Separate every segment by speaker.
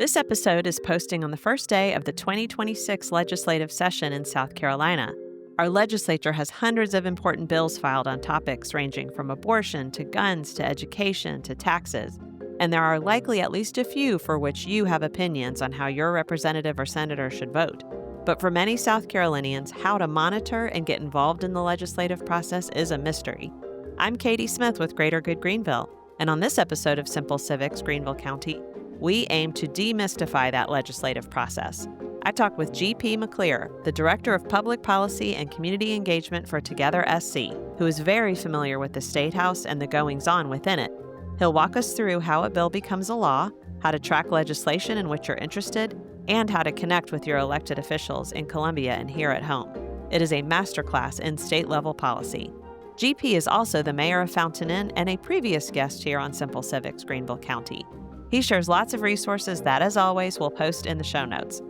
Speaker 1: This episode is posting on the first day of the 2026 legislative session in South Carolina. Our legislature has hundreds of important bills filed on topics ranging from abortion to guns to education to taxes. And there are likely at least a few for which you have opinions on how your representative or senator should vote. But for many South Carolinians, how to monitor and get involved in the legislative process is a mystery. I'm Katie Smith with Greater Good Greenville, and on this episode of Simple Civics Greenville County, we aim to demystify that legislative process. I talked with G.P. McLeer, the Director of Public Policy and Community Engagement for Together SC, who is very familiar with the Statehouse and the goings-on within it. He'll walk us through how a bill becomes a law, how to track legislation in which you're interested, and how to connect with your elected officials in Columbia and here at home. It is a masterclass in state-level policy. GP is also the mayor of Fountain Inn and a previous guest here on Simple Civics Greenville County. He shares lots of resources that, as always, we'll post in the show notes.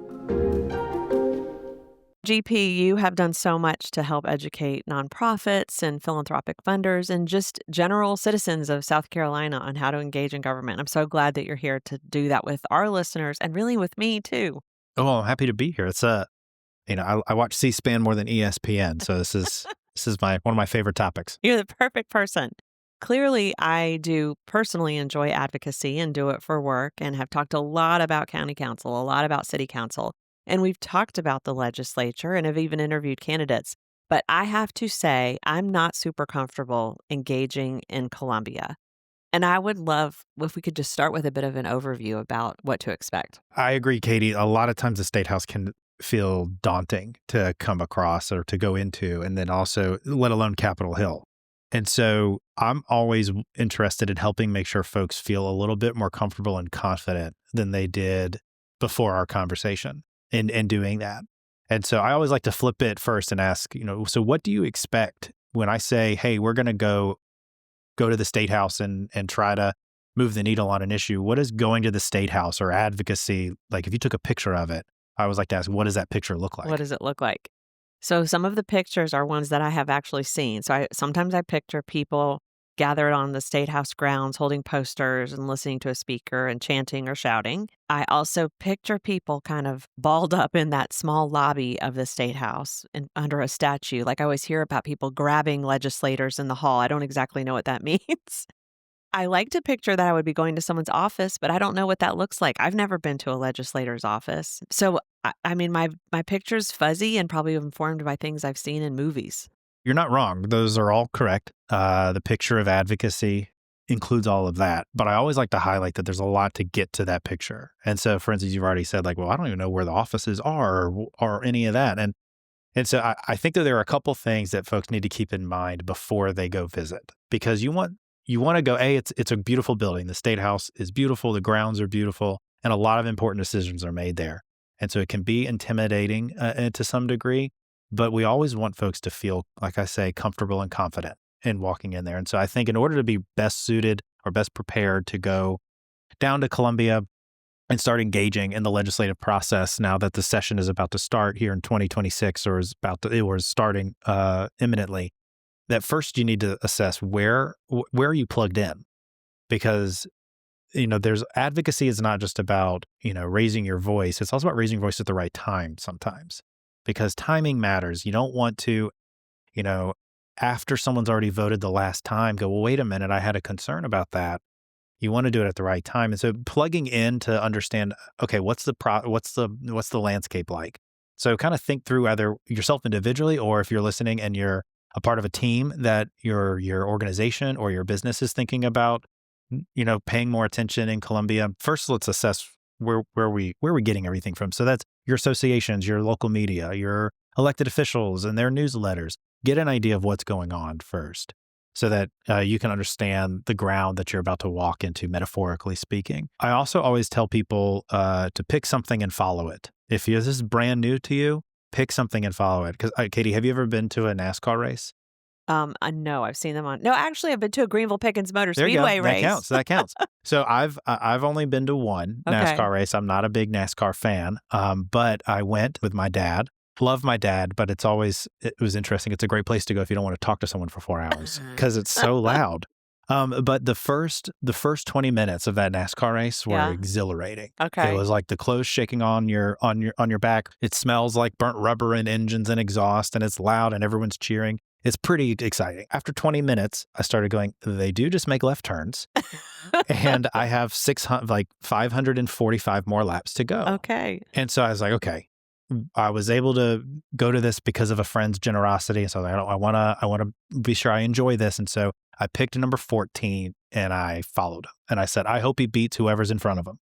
Speaker 1: GP, you have done so much to help educate nonprofits and philanthropic funders and just general citizens of South Carolina on how to engage in government. I'm so glad that you're here to do that with our listeners and really with me too.
Speaker 2: Oh, I'm happy to be here. It's I watch C-SPAN more than ESPN, so this is one of my favorite topics.
Speaker 1: You're the perfect person. Clearly, I do personally enjoy advocacy and do it for work and have talked a lot about county council, a lot about city council. And we've talked about the legislature and have even interviewed candidates. But I have to say, I'm not super comfortable engaging in Columbia. And I would love if we could just start with a bit of an overview about what to expect.
Speaker 2: I agree, Katie. A lot of times the Statehouse can feel daunting to come across or to go into, and then also, let alone Capitol Hill. And so I'm always interested in helping make sure folks feel a little bit more comfortable and confident than they did before our conversation in doing that. And so I always like to flip it first and ask, so what do you expect when I say, hey, we're going to go to the Statehouse and try to move the needle on an issue? What is going to the Statehouse or advocacy? Like if you took a picture of it, I always like to ask, what does that picture look like?
Speaker 1: What does it look like? So some of the pictures are ones that I have actually seen. So sometimes I picture people gathered on the Statehouse grounds holding posters and listening to a speaker and chanting or shouting. I also picture people kind of balled up in that small lobby of the Statehouse and under a statue. Like I always hear about people grabbing legislators in the hall. I don't exactly know what that means. I like to picture that I would be going to someone's office, but I don't know what that looks like. I've never been to a legislator's office. So, I mean, my picture's fuzzy and probably informed by things I've seen in movies.
Speaker 2: You're not wrong. Those are all correct. The picture of advocacy includes all of that. But I always like to highlight that there's a lot to get to that picture. And so, for instance, you've already said I don't even know where the offices are or any of that. And so I think that there are a couple things that folks need to keep in mind before they go visit, because you want to go, it's a beautiful building. The Statehouse is beautiful. The grounds are beautiful. And a lot of important decisions are made there. And so it can be intimidating to some degree, but we always want folks to feel, like I say, comfortable and confident in walking in there. And so I think in order to be best suited or best prepared to go down to Columbia and start engaging in the legislative process now that the session is about to start here in 2026 or is starting imminently, that first you need to assess where are you plugged in? Because, there's advocacy is not just about, raising your voice. It's also about raising your voice at the right time sometimes, because timing matters. You don't want to, after someone's already voted the last time, go, well, wait a minute, I had a concern about that. You want to do it at the right time. And so plugging in to understand, okay, what's the landscape like? So kind of think through either yourself individually, or if you're listening and you're a part of a team that your organization or your business is thinking about, paying more attention in Columbia. First, let's assess where are we getting everything from. So that's your associations, your local media, your elected officials and their newsletters. Get an idea of what's going on first, so that you can understand the ground that you're about to walk into, metaphorically speaking. I also always tell people to pick something and follow it. If this is brand new to you, pick something and follow it. Because Katie, have you ever been to a NASCAR race?
Speaker 1: No, I've seen them on. No, actually, I've been to a Greenville Pickens Motor Speedway race.
Speaker 2: That counts. So I've only been to one NASCAR race. I'm not a big NASCAR fan, but I went with my dad. Love my dad, but it was interesting. It's a great place to go if you don't want to talk to someone for 4 hours because it's so loud. But the first 20 minutes of that NASCAR race were
Speaker 1: Yeah.
Speaker 2: exhilarating.
Speaker 1: Okay.
Speaker 2: It was like the clothes shaking on your back. It smells like burnt rubber and engines and exhaust, and it's loud and everyone's cheering. It's pretty exciting. After 20 minutes, I started going, they do just make left turns. And I have 545 more laps to go.
Speaker 1: Okay.
Speaker 2: And so I was like, okay, I was able to go to this because of a friend's generosity. So I want to be sure I enjoy this. And so I picked number 14 and I followed him. And I said, I hope he beats whoever's in front of him.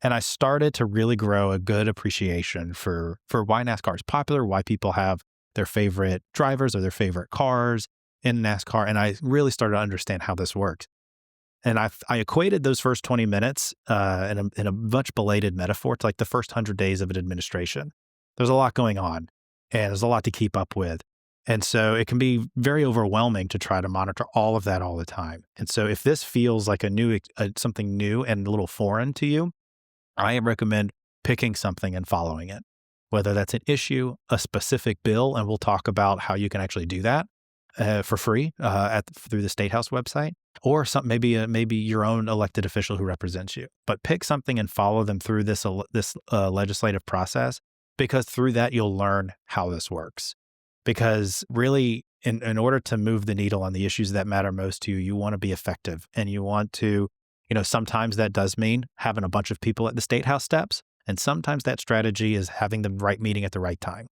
Speaker 2: And I started to really grow a good appreciation for why NASCAR is popular, why people have their favorite drivers or their favorite cars in NASCAR. And I really started to understand how this works. And I equated those first 20 minutes in a much belated metaphor to like the first 100 days of an administration. There's a lot going on and there's a lot to keep up with. And so it can be very overwhelming to try to monitor all of that all the time. And so if this feels like something new and a little foreign to you, I recommend picking something and following it, whether that's an issue, a specific bill, and we'll talk about how you can actually do that for free through the Statehouse website, or maybe your own elected official who represents you. But pick something and follow them through this legislative process, because through that you'll learn how this works. Because really, in order to move the needle on the issues that matter most to you, you want to be effective, and you want to, sometimes that does mean having a bunch of people at the Statehouse steps, and sometimes that strategy is having the right meeting at the right time.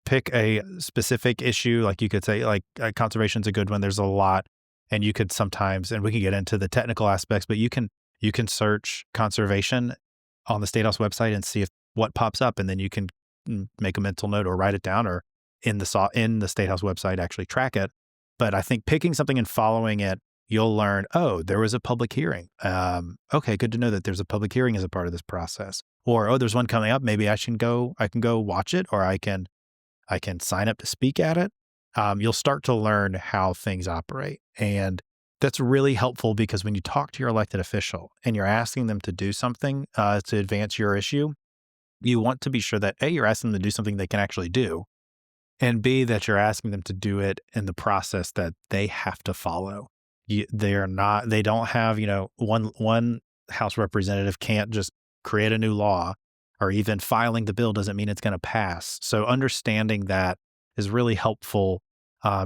Speaker 2: Pick a specific issue, like you could say, like conservation's a good one. There's a lot, and you could sometimes, and we can get into the technical aspects, but you can search conservation on the Statehouse website and see what pops up, and then you can make a mental note or write it down, or in the Statehouse website actually track it. But I think picking something and following it, you'll learn, oh, there was a public hearing. Okay, good to know that there's a public hearing as a part of this process. Or, oh, there's one coming up. Maybe I can go watch it, or I can sign up to speak at it. You'll start to learn how things operate. And that's really helpful, because when you talk to your elected official and you're asking them to do something to advance your issue, you want to be sure that A, you're asking them to do something they can actually do, and B, that you're asking them to do it in the process that they have to follow. They don't have, one House representative can't just create a new law, or even filing the bill doesn't mean it's going to pass. So understanding that is really helpful,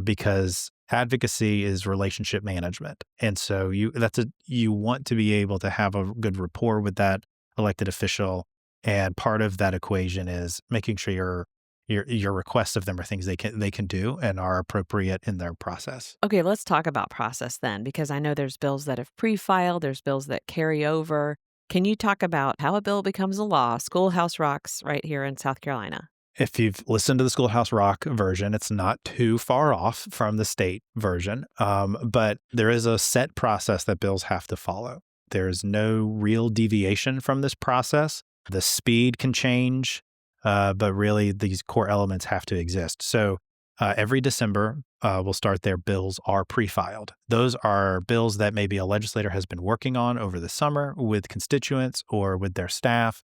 Speaker 2: because advocacy is relationship management. And so you want to be able to have a good rapport with that elected official. And part of that equation is making sure your requests of them are things they can do and are appropriate in their process.
Speaker 1: Okay, let's talk about process then, because I know there's bills that have pre-filed, there's bills that carry over. Can you talk about how a bill becomes a law? Schoolhouse Rocks right here in South Carolina.
Speaker 2: If you've listened to the Schoolhouse Rock version, it's not too far off from the state version, but there is a set process that bills have to follow. There's no real deviation from this process. The speed can change, but really these core elements have to exist. So every December, we'll start their bills are pre-filed. Those are bills that maybe a legislator has been working on over the summer with constituents or with their staff.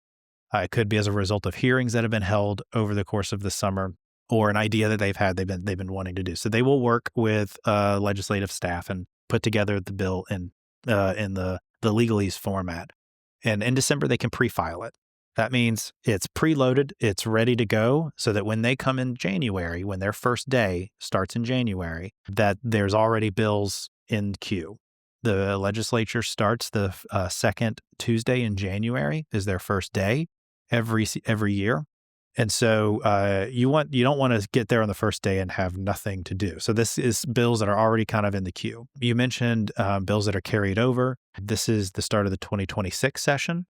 Speaker 2: It could be as a result of hearings that have been held over the course of the summer, or an idea that they've been wanting to do. So they will work with legislative staff and put together the bill in the legalese format. And in December, they can pre-file it. That means it's preloaded, it's ready to go, so that when they come in January, when their first day starts in January, that there's already bills in queue. The legislature starts the second Tuesday in January is their first day every year. And so you don't want to get there on the first day and have nothing to do. So this is bills that are already kind of in the queue. You mentioned bills that are carried over. This is the start of the 2026 session.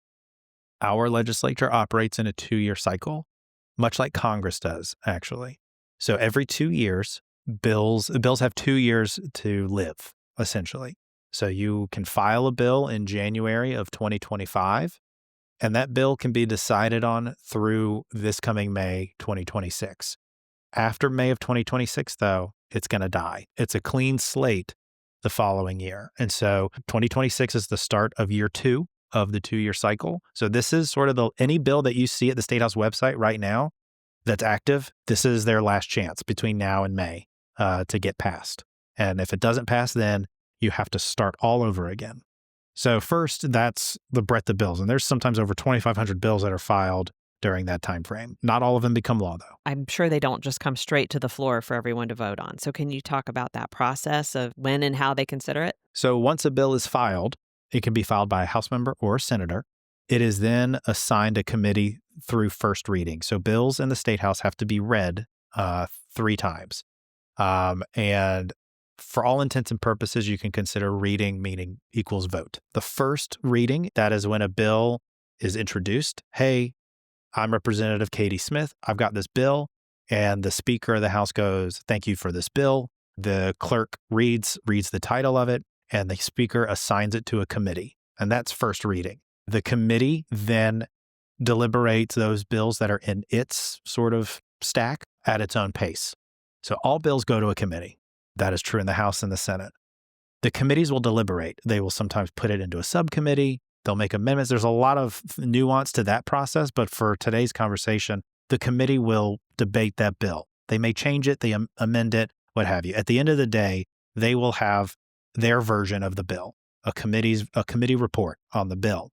Speaker 2: Our legislature operates in a 2-year cycle, much like Congress does, actually. So every 2 years, bills have 2 years to live, essentially. So you can file a bill in January of 2025, and that bill can be decided on through this coming May 2026. After May of 2026, though, it's going to die. It's a clean slate the following year. And so 2026 is the start of year 2 of the 2-year cycle. So this is sort of any bill that you see at the Statehouse website right now that's active, this is their last chance between now and May to get passed. And if it doesn't pass, then you have to start all over again. So first, that's the breadth of bills. And there's sometimes over 2,500 bills that are filed during that time frame. Not all of them become law, though.
Speaker 1: I'm sure they don't just come straight to the floor for everyone to vote on. So can you talk about that process of when and how they consider it?
Speaker 2: So once a bill is filed, it can be filed by a House member or a senator. It is then assigned a committee through first reading. So bills in the State House have to be read 3 times. And for all intents and purposes, you can consider reading meaning equals vote. The first reading, that is when a bill is introduced. Hey, I'm Representative Katie Smith. I've got this bill. And the Speaker of the House goes, thank you for this bill. The clerk reads the title of it, and the Speaker assigns it to a committee. And that's first reading. The committee then deliberates those bills that are in its sort of stack at its own pace. So all bills go to a committee. That is true in the House and the Senate. The committees will deliberate. They will sometimes put it into a subcommittee. They'll make amendments. There's a lot of nuance to that process, but for today's conversation, the committee will debate that bill. They may change it, they amend it, what have you. At the end of the day, they will have their version of the bill, a committee report on the bill.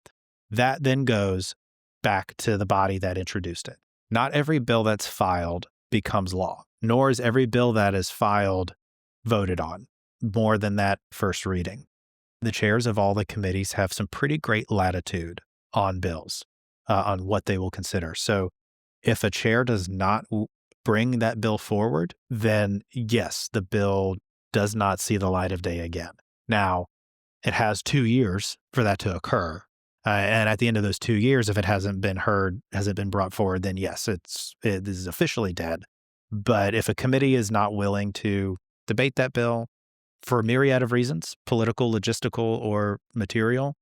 Speaker 2: That then goes back to the body that introduced it. Not every bill that's filed becomes law, nor is every bill that is filed voted on, more than that first reading. The chairs of all the committees have some pretty great latitude on bills, on what they will consider. So if a chair does not bring that bill forward, then yes, the bill does not see the light of day again. Now, it has 2 years for that to occur. And at the end of those 2 years, if it hasn't been heard, hasn't been brought forward, then yes, it is officially dead. But if a committee is not willing to debate that bill for a myriad of reasons, political, logistical, or material,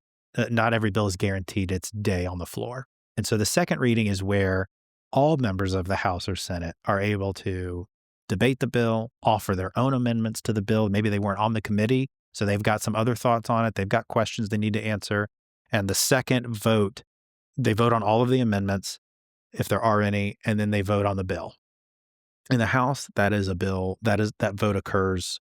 Speaker 2: not every bill is guaranteed its day on the floor. And so the second reading is where all members of the House or Senate are able to debate the bill, offer their own amendments to the bill. Maybe they weren't on the committee, so they've got some other thoughts on it. They've got questions they need to answer. And the second vote, they vote on all of the amendments, if there are any, and then they vote on the bill. In the House, that vote occurs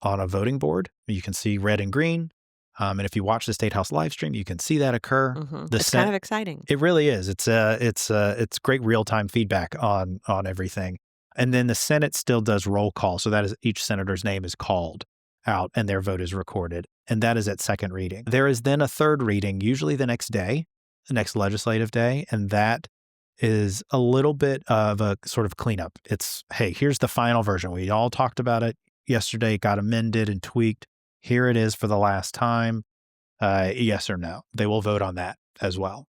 Speaker 2: on a voting board. You can see red and green. And if you watch the State House live stream, you can see that occur.
Speaker 1: Mm-hmm. It's kind of exciting.
Speaker 2: It really is. It's great real-time feedback on everything. And then the Senate still does roll call. So that is each senator's name is called out and their vote is recorded. And that is at second reading. There is then a third reading, usually the next day, the next legislative day. And that is a little bit of a sort of cleanup. It's, hey, here's the final version. We all talked about it yesterday, got amended and tweaked. Here it is for the last time. Yes or no. They will vote on that as well.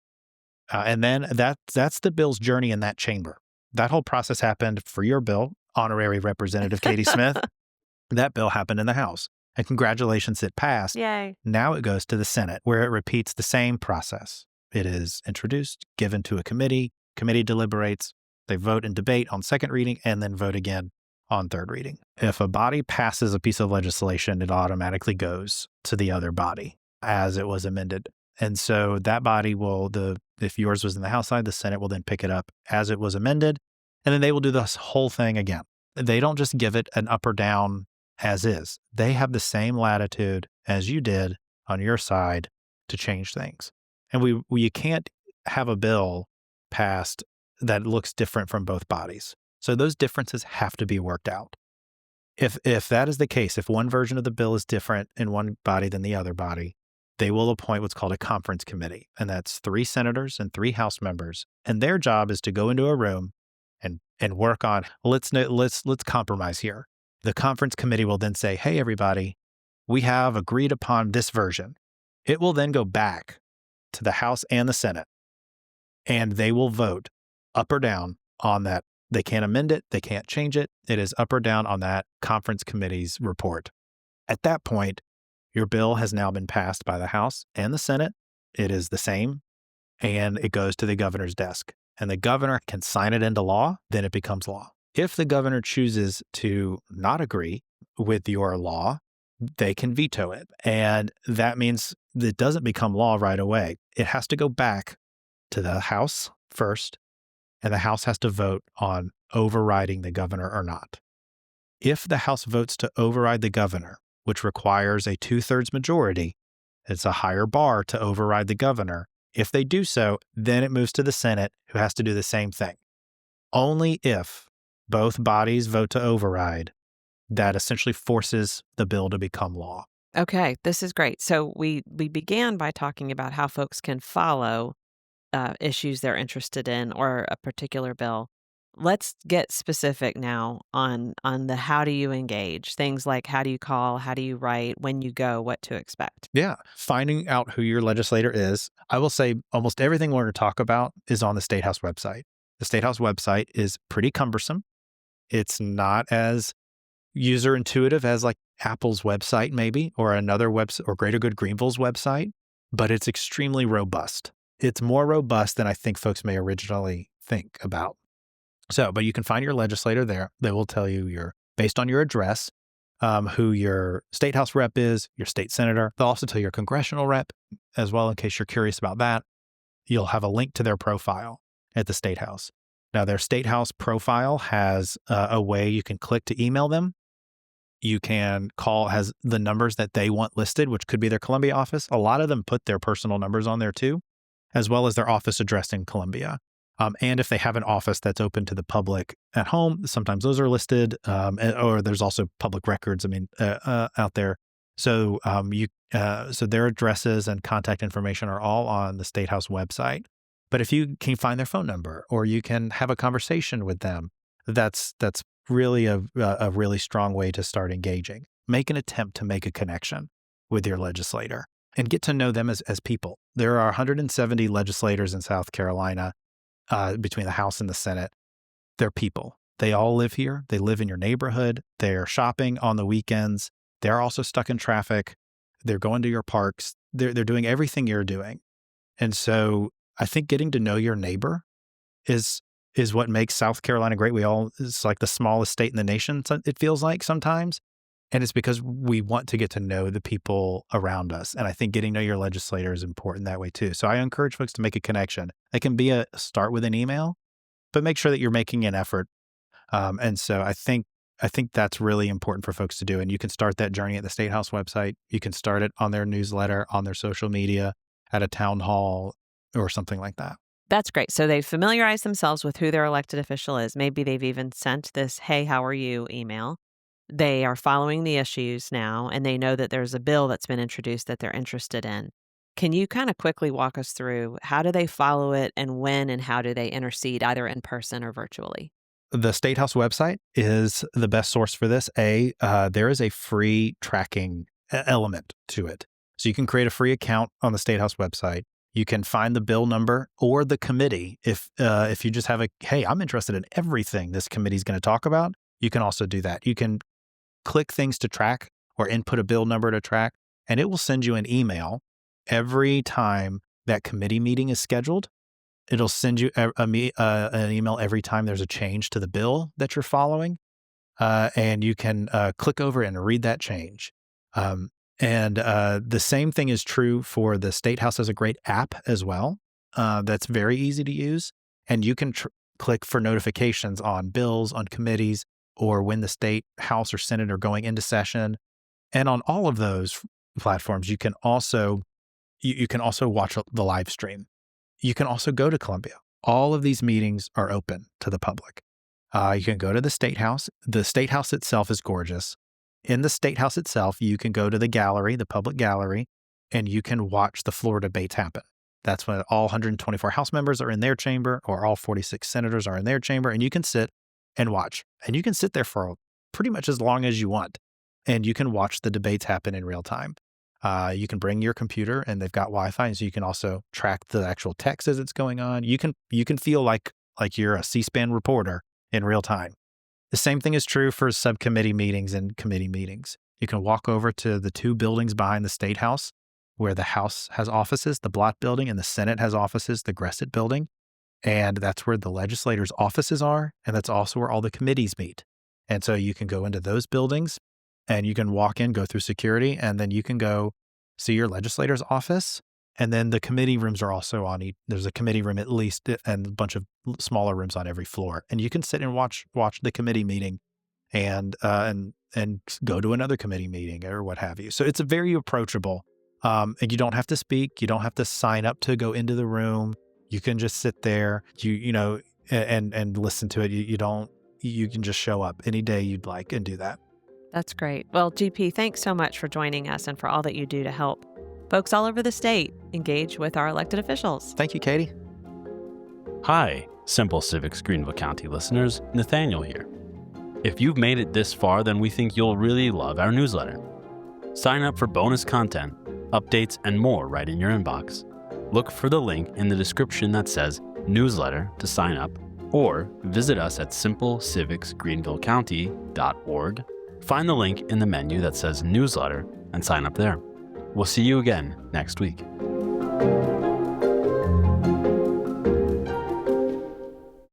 Speaker 2: And then that's the bill's journey in that chamber. That whole process happened for your bill, Honorary Representative Katie Smith. That bill happened in the House. And congratulations, it passed.
Speaker 1: Yay.
Speaker 2: Now it goes to the Senate, where it repeats the same process. It is introduced, given to a committee deliberates, they vote and debate on second reading, and then vote again on third reading. If a body passes a piece of legislation, it automatically goes to the other body as it was amended. And so that body if yours was in the House side, the Senate will then pick it up as it was amended, and then they will do this whole thing again. They don't just give it an up or down as is. They have the same latitude as you did on your side to change things. And you can't have a bill passed that looks different from both bodies. So those differences have to be worked out. If that is the case, if one version of the bill is different in one body than the other body, they will appoint what's called a conference committee. And that's 3 senators and 3 House members. And their job is to go into a room and work on, let's compromise here. The conference committee will then say, hey, everybody, we have agreed upon this version. It will then go back to the House and the Senate, and they will vote up or down on that. They can't amend it. They can't change it. It is up or down on that conference committee's report. At that point, your bill has now been passed by the House and the Senate. It is the same, and it goes to the governor's desk. And the governor can sign it into law, then it becomes law. If the governor chooses to not agree with your law, they can veto it. And that means it doesn't become law right away. It has to go back to the House first, and the House has to vote on overriding the governor or not. If the House votes to override the governor, which requires a 2/3 majority. It's a higher bar to override the governor. If they do so, then it moves to the Senate, who has to do the same thing. Only if both bodies vote to override, that essentially forces the bill to become law.
Speaker 1: Okay, this is great. So we began by talking about how folks can follow issues they're interested in or a particular bill. Let's get specific now on the how do you engage, things like how do you call, how do you write, when you go, what to expect.
Speaker 2: Yeah, finding out who your legislator is. I will say almost everything we're going to talk about is on the Statehouse website. The Statehouse website is pretty cumbersome. It's not as user intuitive as like Apple's website maybe, or another website, or Greater Good Greenville's website, but it's extremely robust. It's more robust than I think folks may originally think about. So, but you can find your legislator there. They will tell you based on your address, who your state house rep is, your state senator. They'll also tell your congressional rep as well, in case you're curious about that. You'll have a link to their profile at the State House. Now, their State House profile has a way you can click to email them. You can call, has the numbers that they want listed, which could be their Columbia office. A lot of them put their personal numbers on there too, as well as their office address in Columbia. And if they have an office that's open to the public at home, sometimes those are listed, or there's also public records, out there. So so their addresses and contact information are all on the State House website. But if you can find their phone number or you can have a conversation with them, that's really a really strong way to start engaging. Make an attempt to make a connection with your legislator and get to know them as people. There are 170 legislators in South Carolina, between the House and the Senate. They're people. They all live here. They live in your neighborhood. They're shopping on the weekends. They're also stuck in traffic. They're going to your parks. They're doing everything you're doing. And so I think getting to know your neighbor is what makes South Carolina great. It's like the smallest state in the nation, it feels like sometimes. And it's because we want to get to know the people around us. And I think getting to know your legislator is important that way too. So I encourage folks to make a connection. It can be start with an email, but make sure that you're making an effort. And so I think that's really important for folks to do. And you can start that journey at the State House website. You can start it on their newsletter, on their social media, at a town hall, or something like that.
Speaker 1: That's great. So they've familiarized themselves with who their elected official is. Maybe they've even sent this, "Hey, how are you?" email. They are following the issues now, and they know that there's a bill that's been introduced that they're interested in. Can you kind of quickly walk us through how do they follow it and when and how do they intercede, either in person or virtually?
Speaker 2: The State House website is the best source for this. There is a free tracking element to it. So you can create a free account on the State House website. You can find the bill number or the committee. If you just have hey, I'm interested in everything this committee is going to talk about, you can also do that. You can click things to track or input a bill number to track, and it will send you an email every time that committee meeting is scheduled. It'll send you an email every time there's a change to the bill that you're following, and you can click over and read that change. And the same thing is true for the State House. Has a great app as well that's very easy to use, and you can click for notifications on bills, on committees, or when the State House or Senate are going into session. And on all of those platforms, you can also watch the live stream. You can also go to Columbia. All of these meetings are open to the public. You can go to the State House. The State House itself is gorgeous. In the State House itself, you can go to the gallery, the public gallery, and you can watch the floor debates happen. That's when all 124 House members are in their chamber, or all 46 senators are in their chamber, and you can sit and watch. And you can sit there for pretty much as long as you want, and you can watch the debates happen in real time. You can bring your computer, and they've got Wi-Fi, and so you can also track the actual text as it's going on. You can feel like you're a C-SPAN reporter in real time. The same thing is true for subcommittee meetings and committee meetings. You can walk over to the two buildings behind the State House, where the House has offices, the Blatt Building, and the Senate has offices, the Gressett Building. And that's where the legislators' offices are, and that's also where all the committees meet. And so you can go into those buildings, and you can walk in, go through security, and then you can go see your legislator's office. And then the committee rooms are also on there's a committee room at least, and a bunch of smaller rooms on every floor. And you can sit and watch the committee meeting and and go to another committee meeting or what have you. So it's a very approachable. And you don't have to speak. You don't have to sign up to go into the room. You can just sit there, and listen to it. You can just show up any day you'd like and do that.
Speaker 1: That's great. Well, GP, thanks so much for joining us and for all that you do to help folks all over the state engage with our elected officials.
Speaker 2: Thank you, Katie.
Speaker 3: Hi, Simple Civics Greenville County listeners, Nathaniel here. If you've made it this far, then we think you'll really love our newsletter. Sign up for bonus content, updates, and more right in your inbox. Look for the link in the description that says newsletter to sign up, or visit us at simpleCivicsGreenvilleCounty.org. Find the link in the menu that says newsletter and sign up there. We'll see you again next week.